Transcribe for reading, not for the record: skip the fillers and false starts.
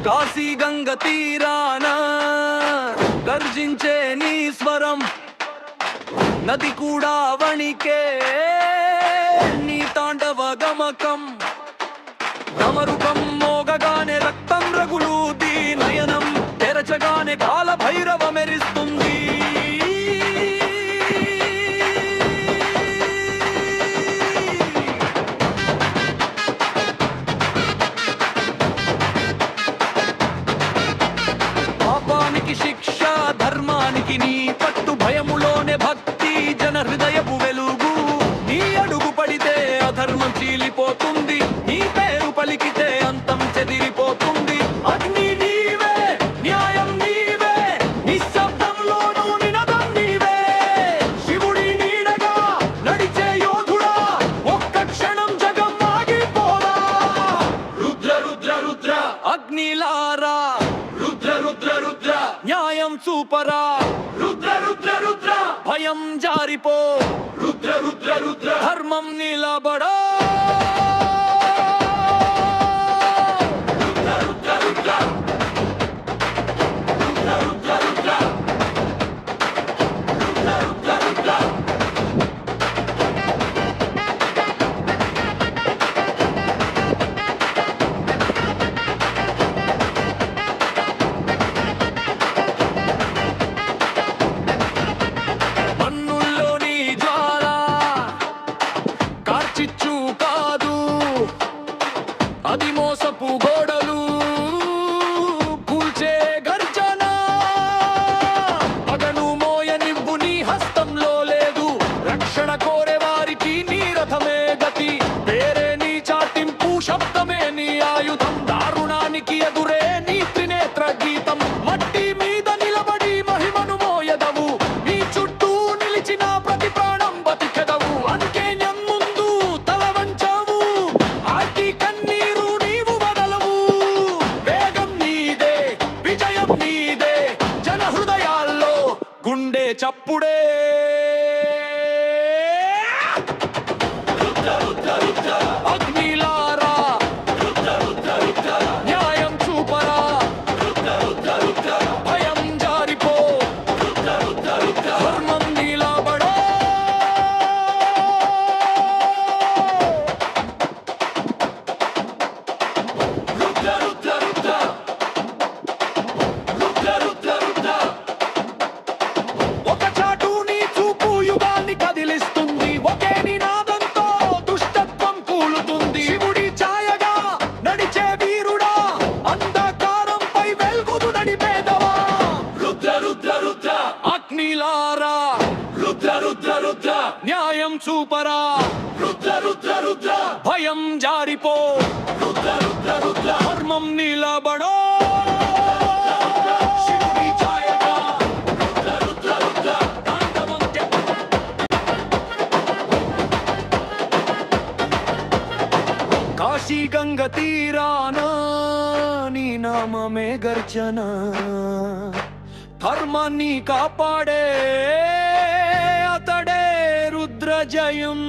కాశీ గంగ తీరాన గర్జించే నీ స్వరం, నది కూడా వణికే నీ తాండవ గమకం. డమరుకం మోగగానే రక్తం రగులుతీ, నయనం తెరచగానే కాల భైరవ మెరిస్తుంది. పాపానికి శిక్ష, ధర్మానికి నీ పట్టు, భయములోనే భక్తి జన హృదయపు వెలుగు. నీ అడుగు పడితే అధర్మం చీలిపోతుంది, నీ పేరు పలికితే అంతం చెదిరిపోతుంది. అగ్ని నీవే, న్యాయం నీవే, నిశ్శబ్దంలోనూ నినదం నీవే. శివుడి నీడగా నడిచే యోధుడా, ఒక్క క్షణం జగం ఆగిపోరా. రుద్ర రుద్ర రుద్ర అగ్నిలారా, రుద్ర రుద్ర రుద్ర న్యాయం చూపరా. రుద్ర రుద్ర రుద్ర భయం జారిపో. రుద్ర రుద్ర రుద్ర ధర్మం నిలబడా. రుద్ర రుద్ర రుద్ర రుద్ర రుద్ర రుద్ర రుద్ర రుద్ర రుద్ర. మన్నుల్లోని జ్వాల కార్చిచ్చు కాదు, అది మోసపు గోడలు కూల్చే గర్జన. పగను మోయనివ్వు నీ హస్తంలో లేదు, రక్షణ కోరే వారికి నీ రథమే గతి. పేరే నీ చాటింపు, శబ్దమే నీ ఆయుధం, దారుణానికి ఎదురే నీ త్రినేత్ర గీతం. మట్టి మీద నిలబడి మహిమను మోయదవు, నీ చుట్టూ నిలిచిన ప్రతి ప్రాణం బతికెదవు. అంకేన్యం ముందు తల వంచావు, ఆర్తి కన్నీరు నీవు వదలవు. వేగం నీదే, విజయం నీదే, జన హృదయాల్లో గుండె చప్పుడే. రుద్ర రుద్ర రుద్ర అగ్నిలారా, రుద్ర రుద్ర రుద్ర న్యాయం చూపరా. రుద్ర రుద్ర రుద్ర భయం జారిపో. రుద్ర రుద్ర రుద్ర ధర్మం నిలబడా. రుద్ర రుద్ర రుద్ర రుద్ర రుద్ర రుద్ర. ఒక చాటు నీ చూపు యుగాన్ని కదిలిస్తుంది, ఒకే నినాదంతో దుష్టత్వం కూలుతుంది. శివుడి ఛాయగా నడిచే వీరుడా, అంధకారంపై వెలుగుదు నడిపేదవా. రుద్ర రుద్ర రుద్ర అగ్నిలారా, రుద్ర రుద్ర రుద్ర న్యాయం చూపరా. రుద్ర రుద్ర రుద్ర భయం జారిపో. రుద్ర రుద్ర రుద్ర ధర్మం నిలబడో. శివుడి ఛాయగా రుద్ర రుద్ర రుద్ర తాండవం కాశీ గంగ తీరాన నీ నామమే గర్జన. ధర్మాన్ని కాపాడే అతడే రుద్ర జయం.